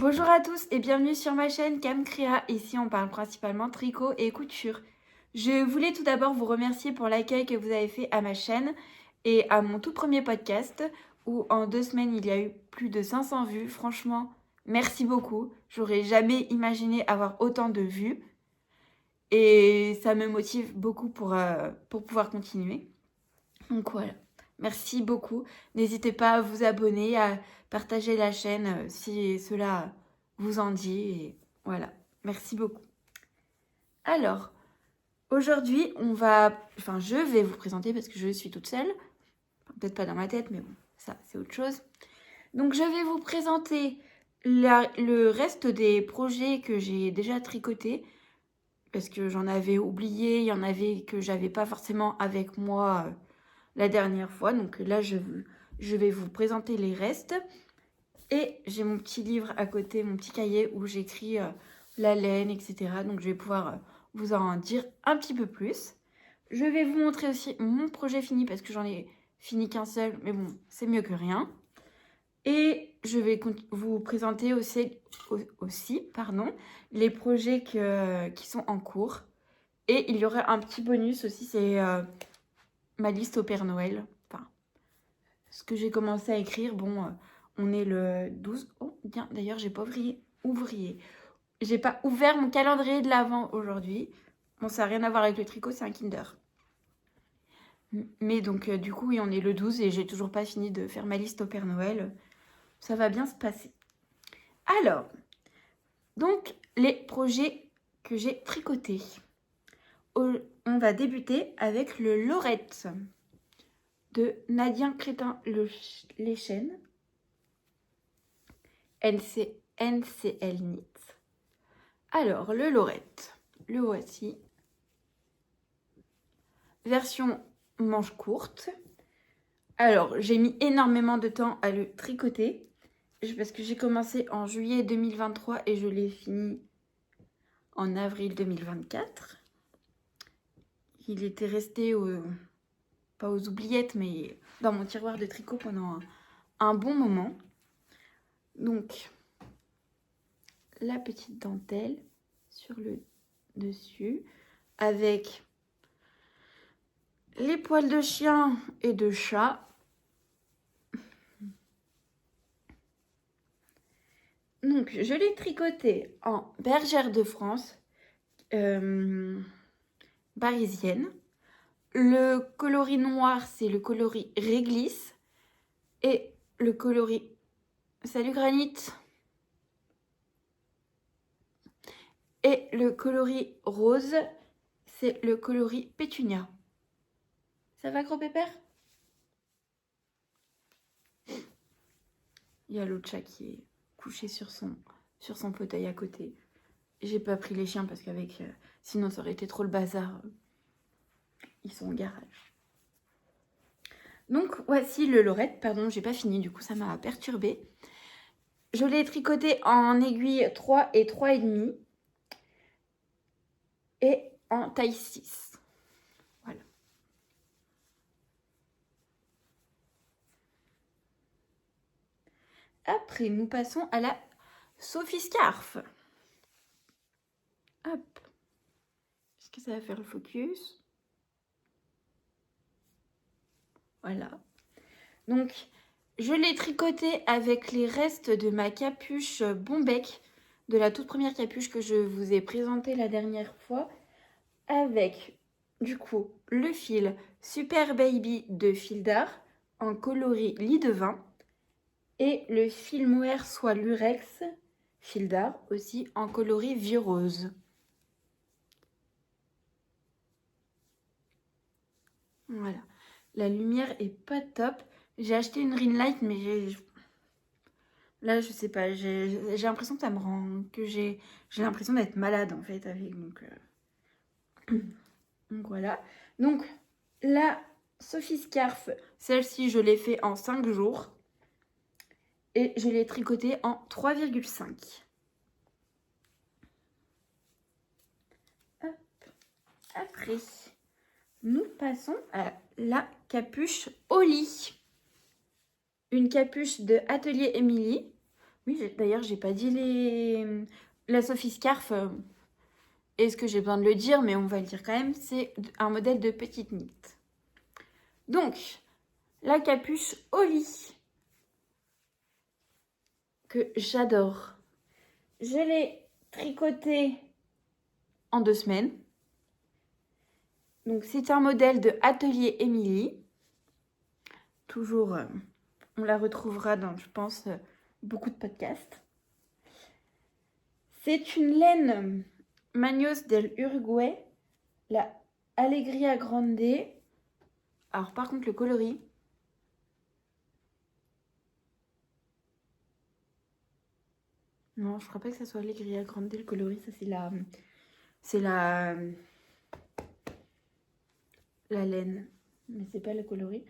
Bonjour à tous et bienvenue sur ma chaîne Camcrea. Ici on parle principalement tricot et couture. Je voulais tout d'abord vous remercier pour l'accueil que vous avez fait à ma chaîne et à mon tout premier podcast où en 2 semaines il y a eu plus de 500 vues. Franchement, merci beaucoup. J'aurais jamais imaginé avoir autant de vues et ça me motive beaucoup pour pouvoir continuer. Donc voilà, merci beaucoup. N'hésitez pas à vous abonner, à partager la chaîne si cela vous en dit. Et voilà, merci beaucoup. Alors, aujourd'hui, je vais vous présenter parce que je suis toute seule. Enfin, peut-être pas dans ma tête, mais bon, ça, c'est autre chose. Donc, je vais vous présenter le reste des projets que j'ai déjà tricotés. Parce que j'en avais oublié, il y en avait que j'avais pas forcément avec moi la dernière fois. Donc là, je vais vous présenter les restes. Et j'ai mon petit livre à côté, mon petit cahier où j'écris la laine, etc. Donc je vais pouvoir vous en dire un petit peu plus. Je vais vous montrer aussi mon projet fini parce que j'en ai fini qu'un seul. Mais bon, c'est mieux que rien. Et je vais vous présenter aussi les projets qui sont en cours. Et il y aura un petit bonus aussi, c'est ma liste au Père Noël. Enfin, ce que j'ai commencé à écrire, bon, on est le 12. Oh, bien, d'ailleurs, j'ai pas ouvrier. J'ai pas ouvert mon calendrier de l'Avent aujourd'hui. Bon, ça n'a rien à voir avec le tricot, c'est un Kinder. Mais donc, du coup, oui, on est le 12 et j'ai toujours pas fini de faire ma liste au Père Noël. Ça va bien se passer. Alors, donc, les projets que j'ai tricotés. On va débuter avec le Lorette de Nadia Crétin-Lechen, NCL Knit. Alors, le Lorette, le voici. Version manche courte. Alors, j'ai mis énormément de temps à le tricoter parce que j'ai commencé en juillet 2023 et je l'ai fini en avril 2024. Il était resté pas aux oubliettes, mais dans mon tiroir de tricot pendant un bon moment. Donc, la petite dentelle sur le dessus avec les poils de chien et de chat. Donc, je l'ai tricoté en bergère de France parisienne. Le coloris noir, c'est le coloris réglisse. Et le coloris... Salut Granit. Et le coloris rose, c'est le coloris pétunia. Ça va, gros pépère? Il y a l'autre chat qui est couché sur son fauteuil à côté. J'ai pas pris les chiens parce qu'avec... sinon, ça aurait été trop le bazar. Ils sont au garage. Donc, voici le Lorette. Pardon, j'ai pas fini. Du coup, ça m'a perturbée. Je l'ai tricoté en aiguille 3 et 3,5. Et en taille 6. Voilà. Après, nous passons à la Sophie Scarf. Hop. Est-ce que ça va faire le focus? Voilà. Donc, je l'ai tricoté avec les restes de ma capuche Bombec, de la toute première capuche que je vous ai présentée la dernière fois, avec, du coup, le fil Super Baby de fil d'art en coloris lit de vin et le fil mohair soie lurex fil d'art aussi en coloris vieux rose. Voilà. La lumière est pas top. J'ai acheté une ring light, mais là, je sais pas. J'ai l'impression que ça me rend... J'ai l'impression d'être malade, en fait, avec... Donc voilà. Donc, la Sophie Scarf, celle-ci, je l'ai fait en 5 jours. Et je l'ai tricotée en 3,5. Après, nous passons à la capuche Oli. Une capuche de Atelier Émilie. Oui, d'ailleurs, j'ai pas dit la Sophie Scarf. Est-ce que j'ai besoin de le dire, mais on va le dire quand même. C'est un modèle de petite knit. Donc, la capuche au lit, que j'adore. Je l'ai tricotée en 2 semaines. Donc, c'est un modèle de Atelier Émilie. Toujours, on la retrouvera dans, je pense, beaucoup de podcasts. C'est une laine Manos del Uruguay, la Alegria Grande. Alors, par contre, le coloris, non, je crois pas que ça soit Alegria Grande, le coloris, ça c'est la laine, mais c'est pas le coloris.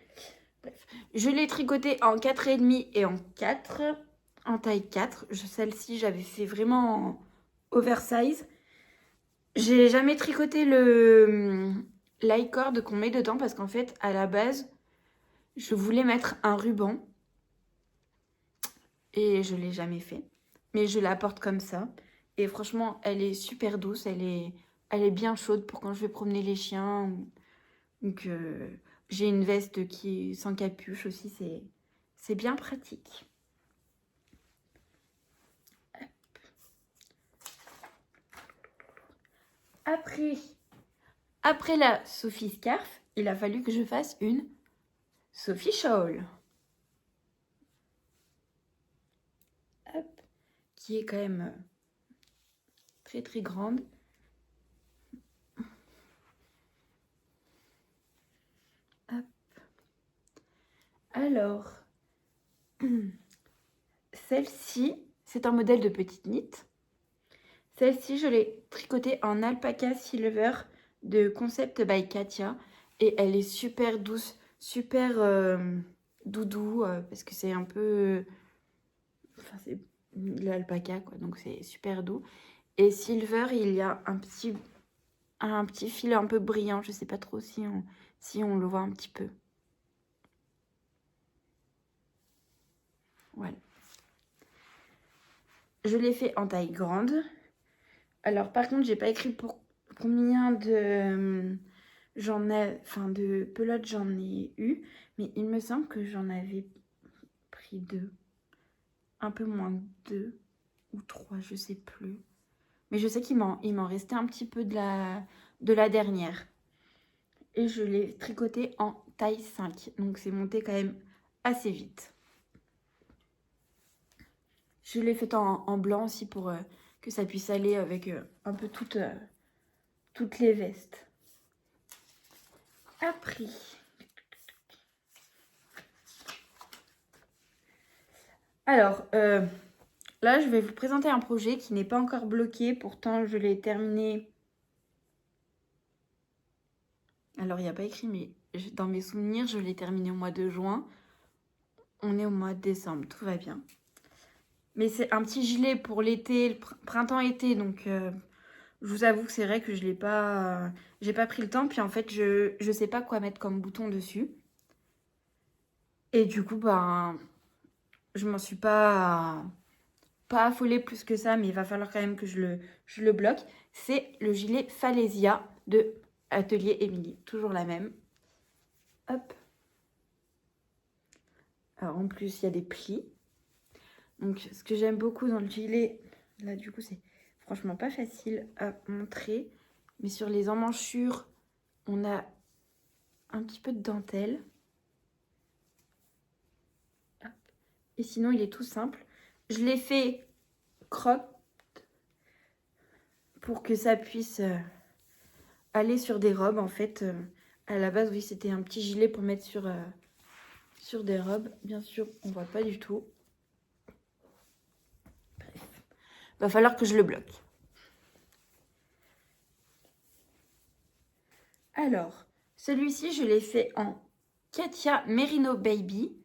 Bref, je l'ai tricoté en 4,5 et en 4, en taille 4. Celle-ci, j'avais fait vraiment en oversize. J'ai jamais tricoté le l'i-cord qu'on met dedans parce qu'en fait, à la base, je voulais mettre un ruban et je l'ai jamais fait. Mais je la porte comme ça. Et franchement, elle est super douce, elle est bien chaude pour quand je vais promener les chiens. Donc, j'ai une veste qui est sans capuche aussi, c'est bien pratique. Après la Sophie Scarf, il a fallu que je fasse une Sophie Shawl. Hop, qui est quand même très très grande. Hop. Alors, celle-ci, c'est un modèle de petite knit. Celle-ci, je l'ai tricotée en alpaca silver de Concept by Katia. Et elle est super douce, super doudou, parce que c'est un peu... Enfin, c'est l'alpaca, quoi, donc c'est super doux. Et silver, il y a un petit fil un peu brillant. Je sais pas trop si on le voit un petit peu. Voilà. Je l'ai fait en taille grande. Alors, par contre, j'ai pas écrit pour combien de de pelotes j'en ai eu, mais il me semble que j'en avais pris 2, un peu moins de 2 ou 3, je sais plus. Mais je sais qu'il m'en restait un petit peu de la dernière. Et je l'ai tricoté en taille 5, donc c'est monté quand même assez vite. Je l'ai fait en blanc aussi pour que ça puisse aller avec un peu toutes les vestes. Après, alors là je vais vous présenter un projet qui n'est pas encore bloqué, pourtant je l'ai terminé. Alors il n'y a pas écrit, mais dans mes souvenirs je l'ai terminé au mois de juin. On est au mois de décembre, tout va bien. Mais c'est un petit gilet pour l'été, le printemps-été, donc je vous avoue que c'est vrai que je l'ai pas, j'ai pas pris le temps. Puis en fait, je sais pas quoi mettre comme bouton dessus. Et du coup, ben, je m'en suis pas affolée plus que ça, mais il va falloir quand même que je le bloque. C'est le gilet Falesia de Atelier Émilie, toujours la même. Hop. Alors en plus, il y a des plis. Donc ce que j'aime beaucoup dans le gilet, là du coup, c'est franchement pas facile à montrer. Mais sur les emmanchures, on a un petit peu de dentelle. Hop. Et sinon, il est tout simple. Je l'ai fait crop pour que ça puisse aller sur des robes. En fait, à la base, oui, c'était un petit gilet pour mettre sur des robes. Bien sûr, on voit pas du tout. Bref. Va falloir que je le bloque. Alors, celui-ci, je l'ai fait en Katia Merino Baby,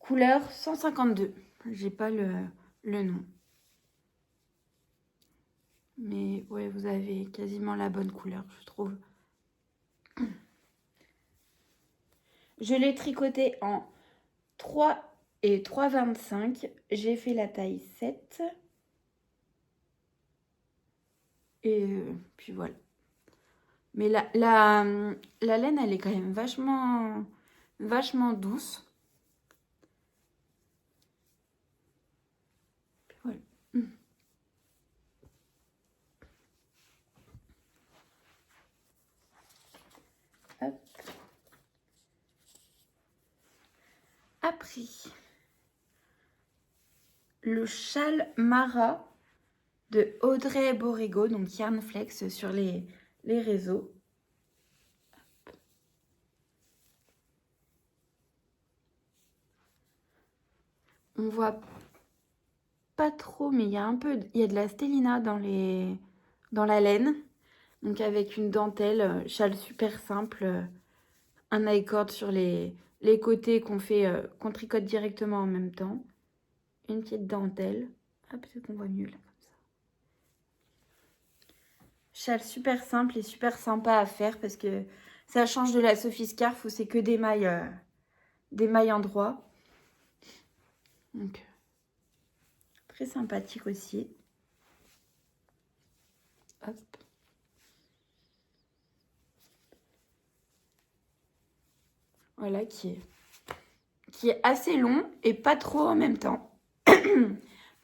couleur 152. J'ai pas le nom. Mais ouais, vous avez quasiment la bonne couleur, je trouve. Je l'ai tricoté en 3 et 3,25. J'ai fait la taille 7. Et puis voilà. Mais la laine, elle est quand même vachement douce. Puis voilà. Hop. Après, le châle Mara de Audrey Borrego, donc Yarnflex sur les réseaux. On voit pas trop, mais il y a de la stélina dans la laine. Donc avec une dentelle, châle super simple, un high-cord sur les côtés qu'on tricote directement en même temps. Une petite dentelle. Ah, peut-être qu'on voit mieux là, comme ça. Châle super simple et super sympa à faire parce que ça change de la Sophie Scarf où c'est que des mailles en droit. Donc, très sympathique aussi. Hop. Voilà, qui est assez long et pas trop en même temps.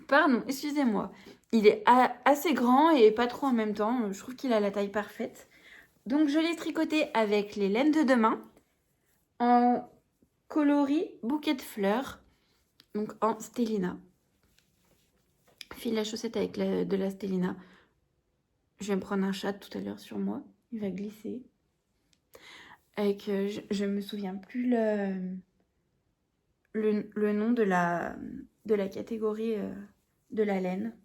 Pardon, excusez-moi. Il est assez grand et pas trop en même temps. Je trouve qu'il a la taille parfaite. Donc, je l'ai tricoté avec les laines de demain en coloris bouquet de fleurs. Donc, en stélina. Fil à chaussette avec de la stélina. Je vais me prendre un chat tout à l'heure sur moi. Il va glisser. Avec, je me souviens plus le nom de la catégorie de la laine.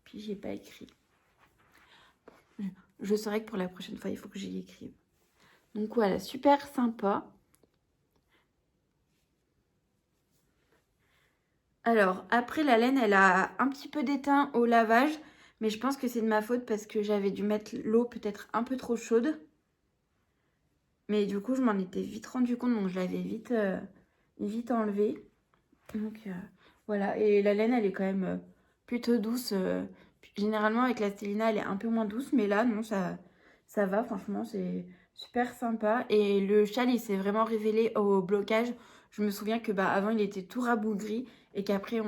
Puis j'y ai pas écrit. Je saurais que pour la prochaine fois, il faut que j'y écrive. Donc voilà, super sympa. Alors, après, la laine, elle a un petit peu d'étain au lavage. Mais je pense que c'est de ma faute parce que j'avais dû mettre l'eau peut-être un peu trop chaude. Mais du coup, je m'en étais vite rendu compte. Donc, je l'avais vite enlevée. Donc, voilà. Et la laine, elle est quand même plutôt douce. Généralement, avec la stélina, elle est un peu moins douce. Mais là, non, ça va. Franchement, c'est super sympa. Et le châle, il s'est vraiment révélé au blocage. Je me souviens que avant, il était tout rabougri. Et qu'après,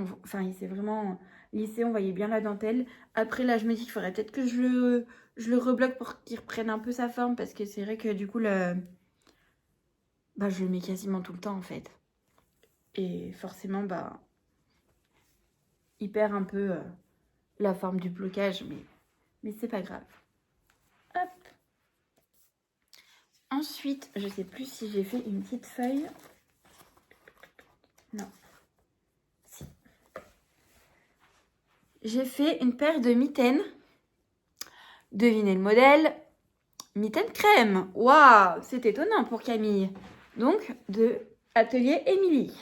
il s'est vraiment lissé. On voyait bien la dentelle. Après, là, je me dis qu'il faudrait peut-être que je le rebloque pour qu'il reprenne un peu sa forme. Parce que c'est vrai que du coup, je le mets quasiment tout le temps, en fait. Et forcément, il perd un peu la forme du blocage, mais c'est pas grave. Hop. Ensuite, je sais plus si j'ai fait une petite feuille. Non. Si. J'ai fait une paire de mitaines. Devinez le modèle. Mitaines crème. Waouh, c'est étonnant pour Camille. Donc, de Atelier Émilie.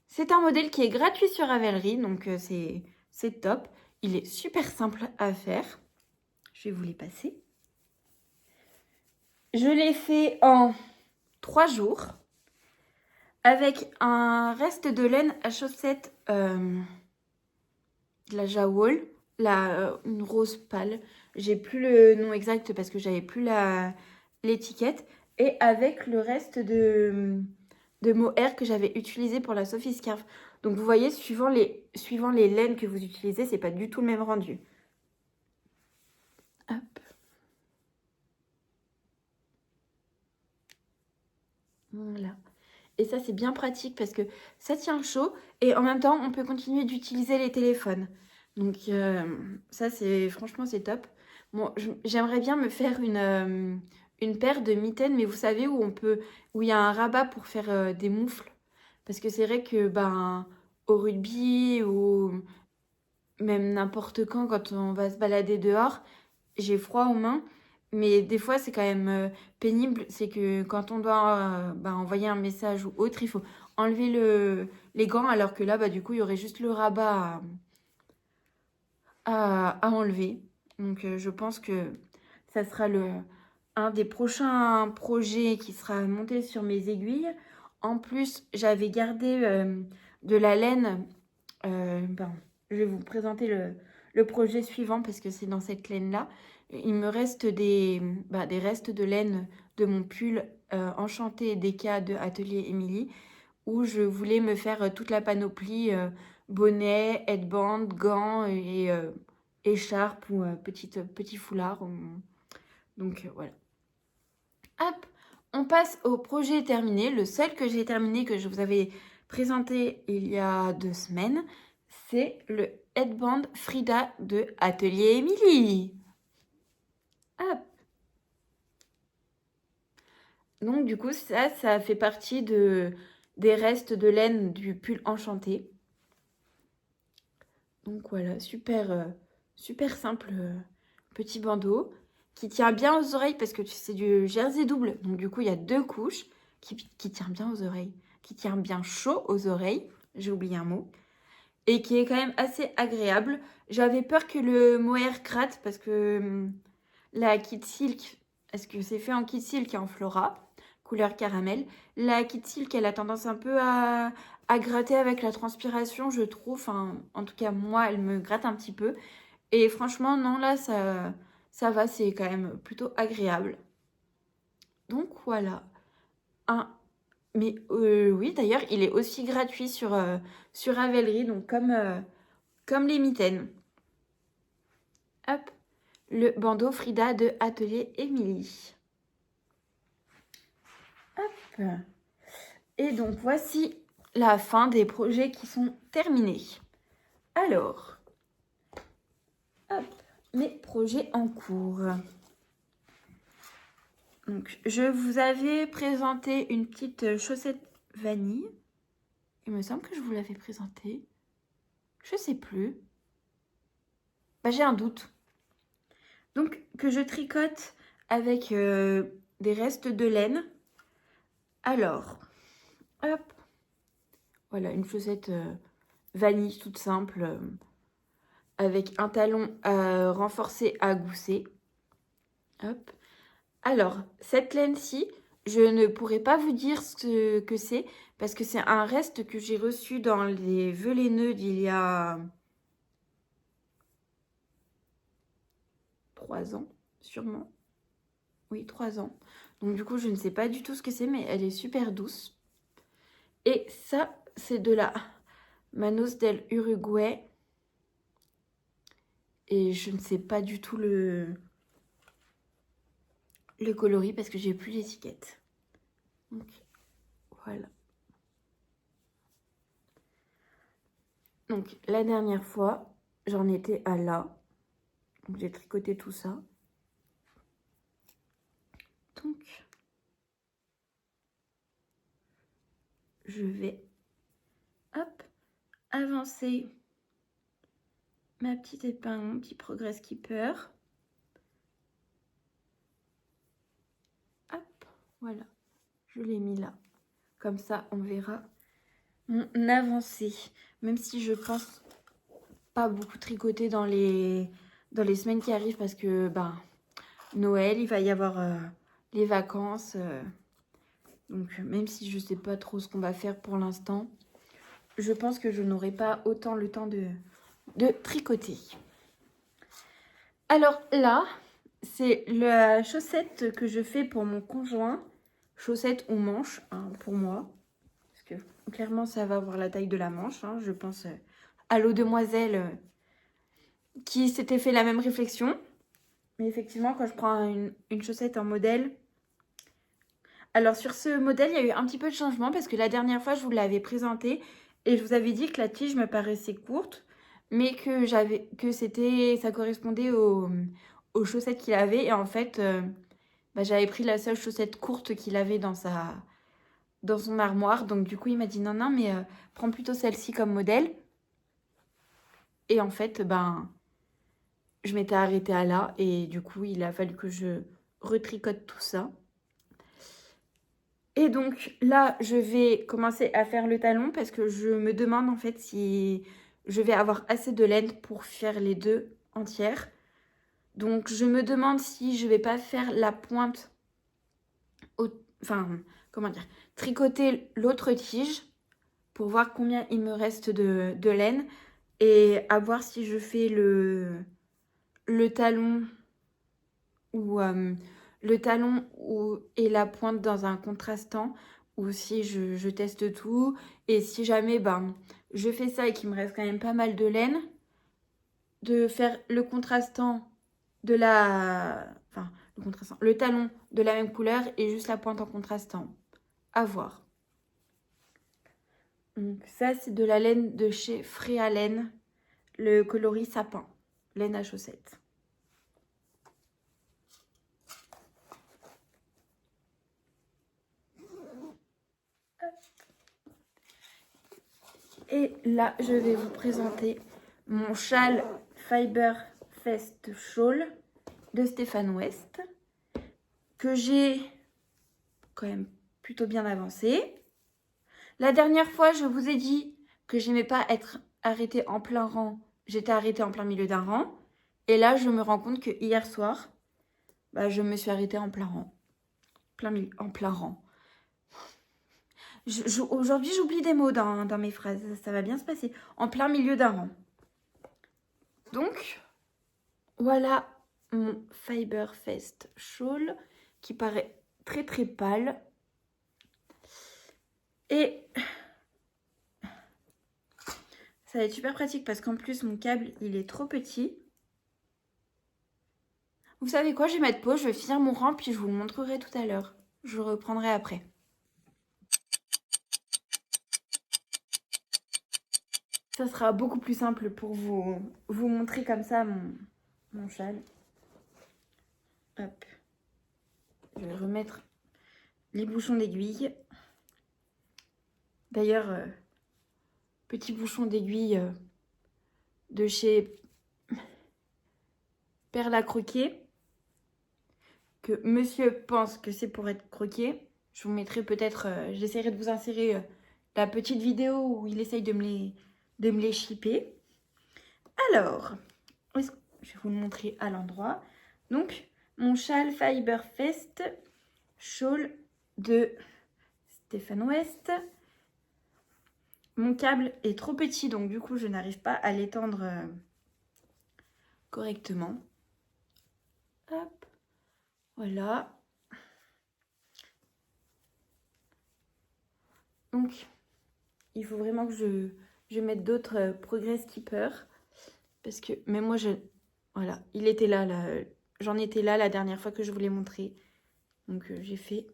C'est un modèle qui est gratuit sur Ravelry, donc c'est top. Il est super simple à faire. Je vais vous les passer. Je l'ai fait en 3 jours avec un reste de laine à chaussettes de la Jawol, une rose pâle. J'ai plus le nom exact parce que j'avais plus l'étiquette. Et avec le reste de mohair que j'avais utilisé pour la Sophie Scarf. Donc vous voyez, suivant les laines que vous utilisez, c'est pas du tout le même rendu. Hop. Voilà. Et ça, c'est bien pratique parce que ça tient chaud et en même temps, on peut continuer d'utiliser les téléphones. Donc ça, franchement, c'est top. Bon, j'aimerais bien me faire une paire de mitaines, mais vous savez où il y a un rabat pour faire des moufles. Parce que c'est vrai que au rugby ou même n'importe quand on va se balader dehors, j'ai froid aux mains. Mais des fois, c'est quand même pénible. C'est que quand on doit envoyer un message ou autre, il faut enlever les gants. Alors que là, du coup, il y aurait juste le rabat à enlever. Donc, je pense que ça sera un des prochains projets qui sera monté sur mes aiguilles. En plus, j'avais gardé de la laine. Je vais vous présenter le projet suivant parce que c'est dans cette laine-là. Il me reste des restes de laine de mon pull enchanté DK de Atelier Émilie où je voulais me faire toute la panoplie bonnet, headband, gants et écharpe ou petit foulard. Donc voilà. Hop, on passe au projet terminé. Le seul que j'ai terminé, que je vous avais présenté il y a 2 semaines, c'est le headband Frida de Atelier Émilie. Hop. Donc du coup, ça fait partie des restes de laine du pull enchanté. Donc voilà, super simple petit bandeau qui tient bien aux oreilles parce que c'est du jersey double. Donc du coup, il y a 2 couches qui tient bien aux oreilles, qui tient bien chaud aux oreilles. J'ai oublié un mot. Et qui est quand même assez agréable. J'avais peur que le mohair gratte parce que la Kid Silk, est-ce que c'est fait en Kid Silk et en Flora, couleur caramel. La Kid Silk, elle a tendance un peu à gratter avec la transpiration, je trouve. Enfin, en tout cas, moi, elle me gratte un petit peu. Et franchement, non, là, ça va, c'est quand même plutôt agréable. Donc, voilà. Mais oui, d'ailleurs, il est aussi gratuit sur Ravelry, donc comme les mitaines. Hop, le bandeau Frida de Atelier Émilie. Hop. Et donc, voici la fin des projets qui sont terminés. Alors, hop, mes projets en cours. Donc, je vous avais présenté une petite chaussette vanille. Il me semble que je vous l'avais présentée. Je sais plus. J'ai un doute. Donc, que je tricote avec des restes de laine. Alors, hop. Voilà, une chaussette vanille toute simple avec un talon renforcé à gousset. Hop. Alors, cette laine-ci, je ne pourrais pas vous dire ce que c'est parce que c'est un reste que j'ai reçu dans les vœux laineux d'il y a 3 ans, sûrement. Oui, 3 ans. Donc du coup, je ne sais pas du tout ce que c'est, mais elle est super douce. Et ça, c'est de la Manos del Uruguay. Et je ne sais pas du tout le coloris parce que j'ai plus l'étiquette. Donc voilà. Donc la dernière fois, j'en étais à là. Donc j'ai tricoté tout ça. Donc je vais hop avancer ma petite épingle, mon petit progress keeper. Hop, voilà. Je l'ai mis là. Comme ça, on verra mon avancée. Même si je pense pas beaucoup tricoter dans les semaines qui arrivent parce que Noël, il va y avoir les vacances. Donc même si je sais pas trop ce qu'on va faire pour l'instant, je pense que je n'aurai pas autant le temps de tricoter. Alors là, c'est la chaussette que je fais pour mon conjoint. Chaussette ou manche, hein, pour moi. Parce que clairement, ça va avoir la taille de la manche. Hein. Je pense à l'eau demoiselle qui s'était fait la même réflexion. Mais effectivement, quand je prends une chaussette en modèle... Alors sur ce modèle, il y a eu un petit peu de changement parce que la dernière fois, je vous l'avais présenté et je vous avais dit que la tige me paraissait courte, mais que ça correspondait aux chaussettes qu'il avait. Et en fait, j'avais pris la seule chaussette courte qu'il avait dans son armoire. Donc du coup, il m'a dit non, mais prends plutôt celle-ci comme modèle. Et en fait, je m'étais arrêtée à là et du coup, il a fallu que je retricote tout ça. Et donc là, je vais commencer à faire le talon parce que je me demande en fait si je vais avoir assez de laine pour faire les 2 entières. Donc je me demande si je vais pas faire la pointe, comment dire, tricoter l'autre tige pour voir combien il me reste de laine et à voir si je fais le talon ou et la pointe dans un contrastant ou si je teste tout et si jamais je fais ça et qu'il me reste quand même pas mal de laine, de faire le contrastant de le talon de la même couleur et juste la pointe en contrastant. À voir. Donc ça, c'est de la laine de chez Fréa Laine, le coloris sapin, laine à chaussettes. Et là, je vais vous présenter mon châle Fiber Fest Shawl de Stéphane West, que j'ai quand même plutôt bien avancé. La dernière fois, je vous ai dit que j'aimais pas être arrêtée en plein rang. J'étais arrêtée en plein milieu d'un rang. Et là, je me rends compte que hier soir, je me suis arrêtée en plein rang. En plein rang. Aujourd'hui, j'oublie des mots dans mes phrases. Ça va bien se passer. En plein milieu d'un rang. Donc, voilà mon Fiber Fest Shawl qui paraît très très pâle. Et ça va être super pratique parce qu'en plus, mon câble, il est trop petit. Vous savez quoi, je vais mettre pause, je vais finir mon rang, puis je vous le montrerai tout à l'heure. Je reprendrai après. Ça sera beaucoup plus simple pour vous montrer comme ça mon châle. Hop. Je vais remettre les bouchons d'aiguille. D'ailleurs, petit bouchon d'aiguille de chez Perle à croquer, que monsieur pense que c'est pour être croqué. Je vous mettrai peut-être, j'essaierai de vous insérer la petite vidéo où il essaye de me les shipper. Alors, je vais vous le montrer à l'endroit. Donc, mon châle Fiber Fest Shawl de Stéphane West. Mon câble est trop petit, donc du coup, je n'arrive pas à l'étendre correctement. Hop, voilà. Donc, il faut vraiment que je mette d'autres Progress Keeper. Parce que même moi, voilà, il était là. J'en étais là la dernière fois que je vous l'ai montré. Donc, j'ai fait.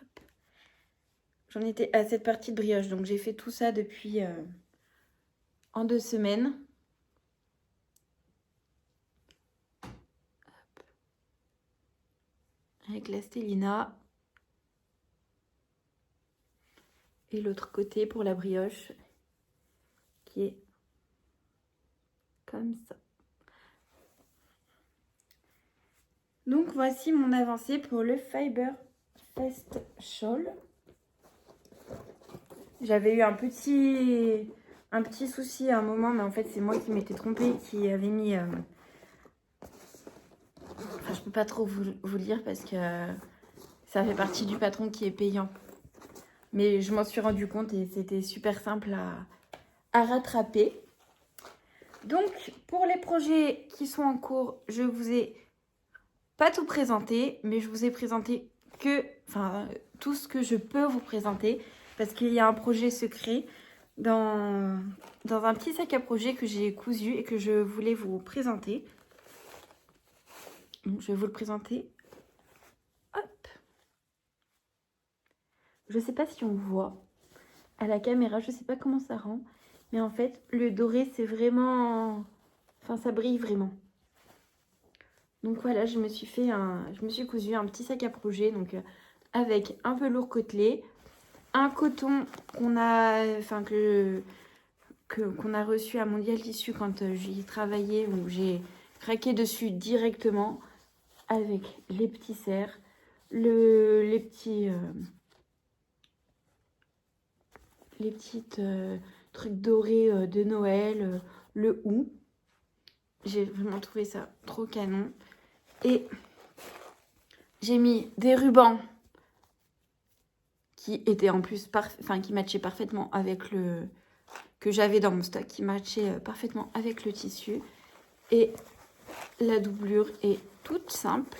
Hop. J'en étais à cette partie de brioche. Donc, j'ai fait tout ça depuis en 2 semaines. Hop. Avec la Stélina. Et l'autre côté pour la brioche. Qui est comme ça. Donc, voici mon avancée pour le Fiber Fest Shawl. J'avais eu un petit souci à un moment, mais en fait, c'est moi qui m'étais trompée, qui avait mis... Enfin, je peux pas trop vous le dire parce que ça fait partie du patron qui est payant. Mais je m'en suis rendu compte et c'était super simple à rattraper. Donc, pour les projets qui sont en cours, je vous ai pas tout présenté, mais je vous ai présenté tout ce que je peux vous présenter parce qu'il y a un projet secret dans un petit sac à projet que j'ai cousu et que je voulais vous présenter. Donc, je vais vous le présenter. Hop. Je sais pas si on voit à la caméra, je sais pas comment ça rend, mais en fait, le doré, c'est vraiment... Enfin, ça brille vraiment. Donc voilà, je me suis cousu un petit sac à projet, donc avec un velours côtelé, un coton qu'on a, qu'on a reçu à Mondial Tissu quand j'y travaillais, où j'ai craqué dessus directement avec les petits cercles, les petits trucs dorés de Noël, le hou. J'ai vraiment trouvé ça trop canon. Et j'ai mis des rubans qui étaient en plus qui matchaient parfaitement avec le que j'avais dans mon stock, qui matchait parfaitement avec le tissu. Et la doublure est toute simple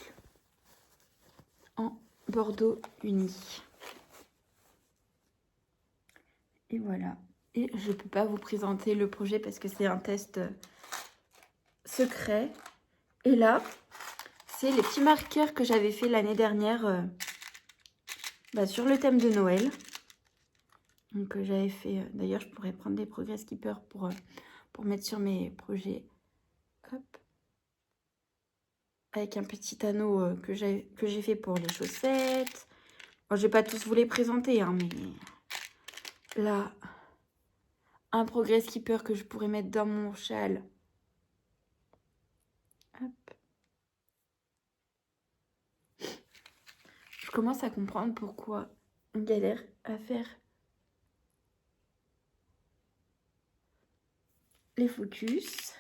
en bordeaux uni. Et voilà. Et je ne peux pas vous présenter le projet parce que c'est un test secret. Et là, c'est les petits marqueurs que j'avais fait l'année dernière sur le thème de Noël. Donc j'avais fait... D'ailleurs, je pourrais prendre des Progress Keeper pour mettre sur mes projets. Hop. Avec un petit anneau que j'ai fait pour les chaussettes. Bon, je vais pas tous vous les présenter, hein, mais là, un Progress Keeper que je pourrais mettre dans mon châle. Hop. Je commence à comprendre pourquoi on galère à faire les focus.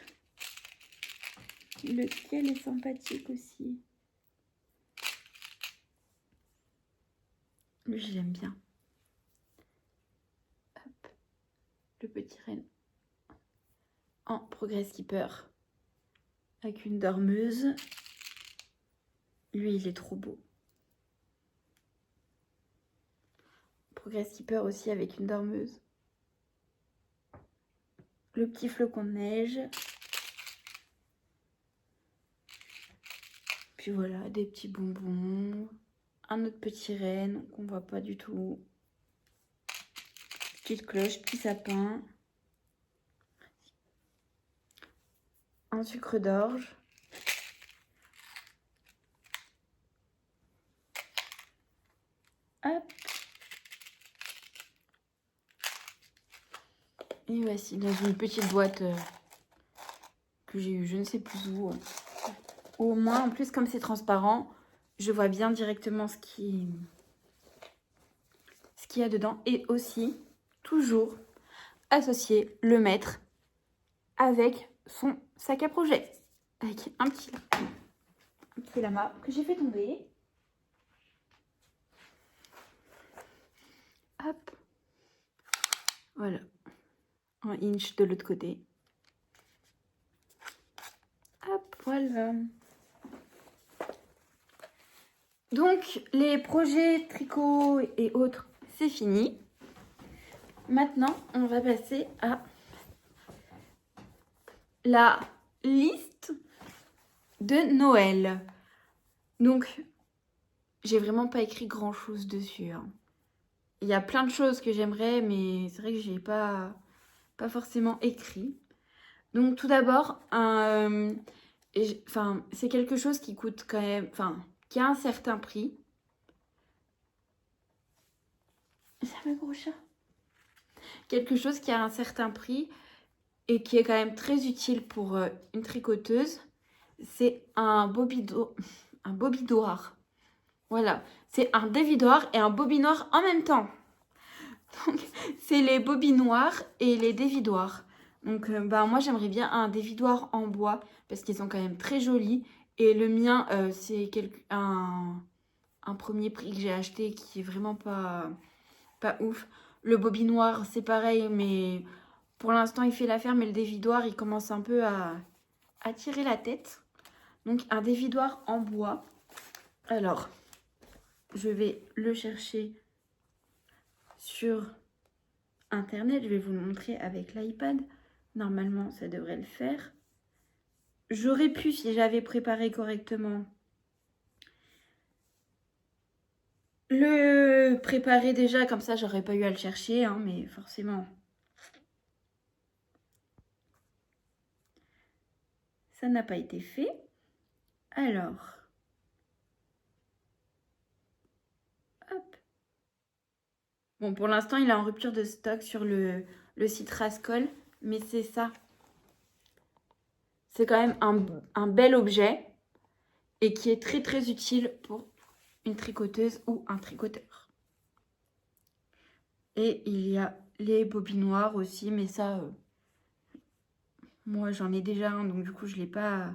Lequel est sympathique aussi. Lui, je l'aime bien. Hop. Le petit renne en Progress Keeper avec une dormeuse. Lui, il est trop beau. Progress Keeper aussi avec une dormeuse. Le petit flocon de neige. Puis voilà, des petits bonbons. Un autre petit renne qu'on voit pas du tout. Petite cloche, petit sapin. Un sucre d'orge. Hop. Et voici dans une petite boîte que j'ai eu je ne sais plus où. Au moins, en plus, comme c'est transparent, je vois bien directement ce qu'il y a dedans. Et aussi, toujours associer le maître avec son sac à projet. Avec un petit lama que j'ai fait tomber. Hop. Voilà. Un inch de l'autre côté. Hop, voilà. Donc, les projets tricot et autres, c'est fini. Maintenant, on va passer à la liste de Noël. Donc, j'ai vraiment pas écrit grand-chose dessus. Hein. Il y a plein de choses que j'aimerais, mais c'est vrai que j'ai pas forcément écrit. Donc, tout d'abord, c'est quelque chose qui coûte quand même... qui a un certain prix. Ça va, gros chat. Quelque chose qui a un certain prix et qui est quand même très utile pour une tricoteuse. C'est un bobinoir. Voilà, c'est un dévidoir et un bobinoir en même temps. Donc, c'est les bobinoirs et les dévidoirs. Donc, moi, j'aimerais bien un dévidoir en bois parce qu'ils sont quand même très jolis. Et le mien, c'est un premier prix que j'ai acheté qui est vraiment pas ouf. Le bobinoir, c'est pareil, mais pour l'instant, il fait l'affaire. Mais le dévidoir, il commence un peu à tirer la tête. Donc, un dévidoir en bois. Alors, je vais le chercher sur Internet. Je vais vous le montrer avec l'iPad. Normalement, ça devrait le faire. J'aurais pu, si j'avais préparé correctement, le préparer déjà. Comme ça, j'aurais pas eu à le chercher. Hein, mais forcément, ça n'a pas été fait. Alors... Hop. Bon, pour l'instant, il est en rupture de stock sur le site Rascol, mais c'est ça. C'est quand même un bel objet et qui est très très utile pour une tricoteuse ou un tricoteur. Et il y a les bobinoirs aussi, mais ça, Moi, j'en ai déjà un, donc du coup, je l'ai pas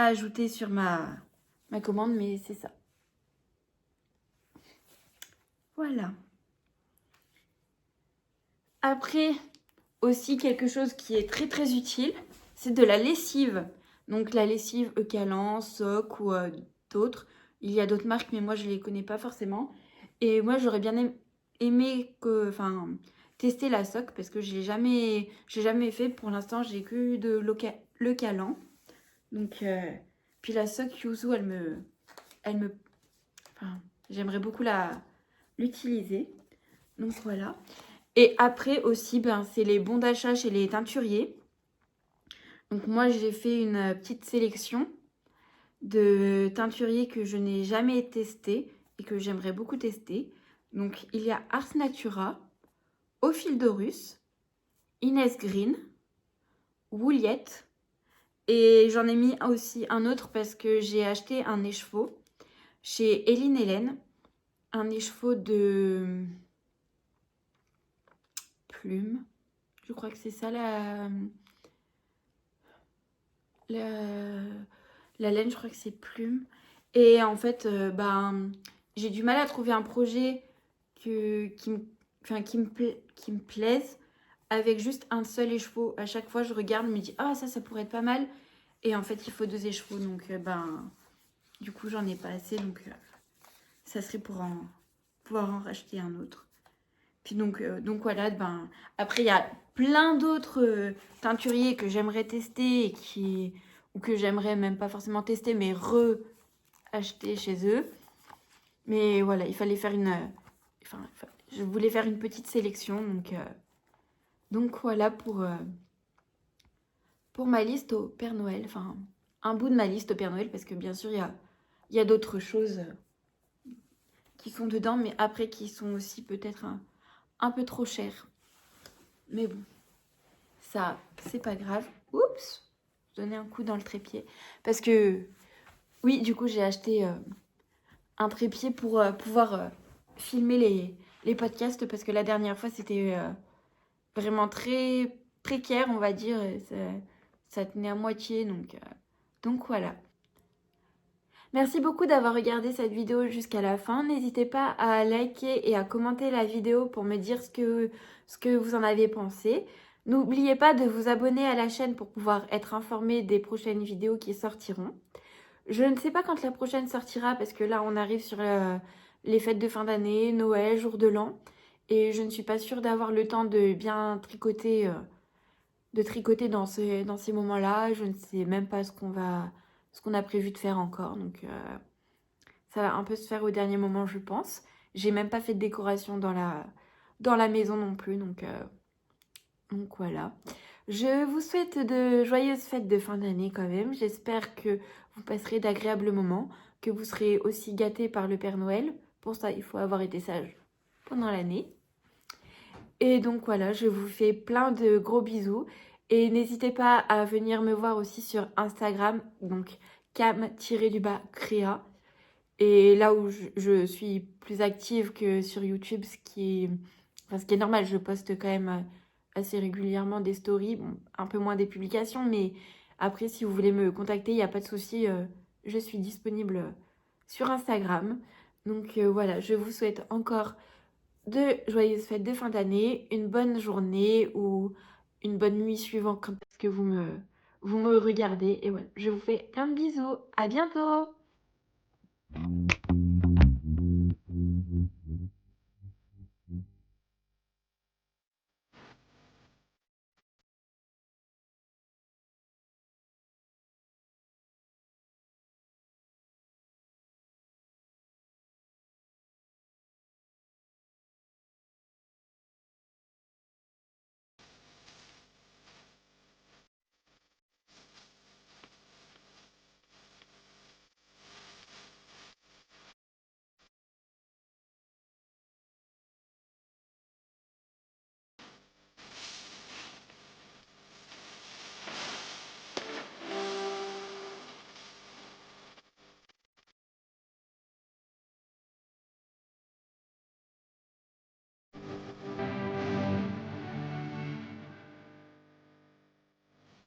ajouté sur ma commande, mais c'est ça. Voilà. Après, aussi quelque chose qui est très très utile, c'est de la lessive. Donc la lessive Eucalan, Soc ou d'autres. Il y a d'autres marques, mais moi je les connais pas forcément. Et moi j'aurais bien aimé tester la Soc parce que j'ai jamais fait. Pour l'instant, j'ai que de l'Eucalan. Donc puis la Soc Yuzu, elle me, enfin, j'aimerais beaucoup l'utiliser. Donc voilà. Et après aussi, ben, c'est les bons d'achat chez les teinturiers. Donc moi, j'ai fait une petite sélection de teinturiers que je n'ai jamais testé et que j'aimerais beaucoup tester. Donc il y a Ars Natura, Ophildorus, Inès Green, Wouliette. Et j'en ai mis aussi un autre parce que j'ai acheté un écheveau chez Eline Hélène. Un écheveau de plume. Je crois que c'est ça la, la laine, je crois que c'est plume. Et en fait, ben, j'ai du mal à trouver un projet qui me plaise avec juste un seul écheveau. À chaque fois, je regarde, je me dis, ah, ça pourrait être pas mal. Et en fait, il faut 2 écheveaux. Donc, ben, du coup, j'en ai pas assez. Donc, ça serait pour pouvoir en racheter un autre. Puis donc voilà, ben, après, il y a plein d'autres teinturiers que j'aimerais tester ou que j'aimerais même pas forcément tester, mais acheter chez eux. Mais voilà, il fallait faire je voulais faire une petite sélection. Donc voilà pour ma liste au Père Noël. Enfin, un bout de ma liste au Père Noël, parce que bien sûr, il y a d'autres choses qui sont dedans, mais après qui sont aussi peut-être un peu trop chères. Mais bon, ça, c'est pas grave. Oups, je donnais un coup dans le trépied. Parce que, oui, du coup, j'ai acheté un trépied pour pouvoir filmer les podcasts. Parce que la dernière fois, c'était vraiment très précaire, on va dire. Ça tenait à moitié, donc voilà. Merci beaucoup d'avoir regardé cette vidéo jusqu'à la fin. N'hésitez pas à liker et à commenter la vidéo pour me dire ce que vous en avez pensé. N'oubliez pas de vous abonner à la chaîne pour pouvoir être informé des prochaines vidéos qui sortiront. Je ne sais pas quand la prochaine sortira parce que là on arrive sur les fêtes de fin d'année, Noël, jour de l'an. Et je ne suis pas sûre d'avoir le temps de bien tricoter, dans ces moments-là. Je ne sais même pas ce qu'on a prévu de faire encore. Donc ça va un peu se faire au dernier moment, je pense. J'ai même pas fait de décoration dans la maison non plus. Donc voilà. Je vous souhaite de joyeuses fêtes de fin d'année quand même. J'espère que vous passerez d'agréables moments, que vous serez aussi gâtés par le Père Noël. Pour ça, il faut avoir été sage pendant l'année. Et donc voilà, je vous fais plein de gros bisous. Et n'hésitez pas à venir me voir aussi sur Instagram, donc cam-créa. Et là où je suis plus active que sur YouTube, ce qui est normal, je poste quand même assez régulièrement des stories, bon, un peu moins des publications, mais après, si vous voulez me contacter, il n'y a pas de souci, je suis disponible sur Instagram. Donc voilà, je vous souhaite encore de joyeuses fêtes de fin d'année, une bonne journée ou une bonne nuit suivant quand est-ce que vous me regardez. Et voilà, je vous fais plein de bisous. À bientôt!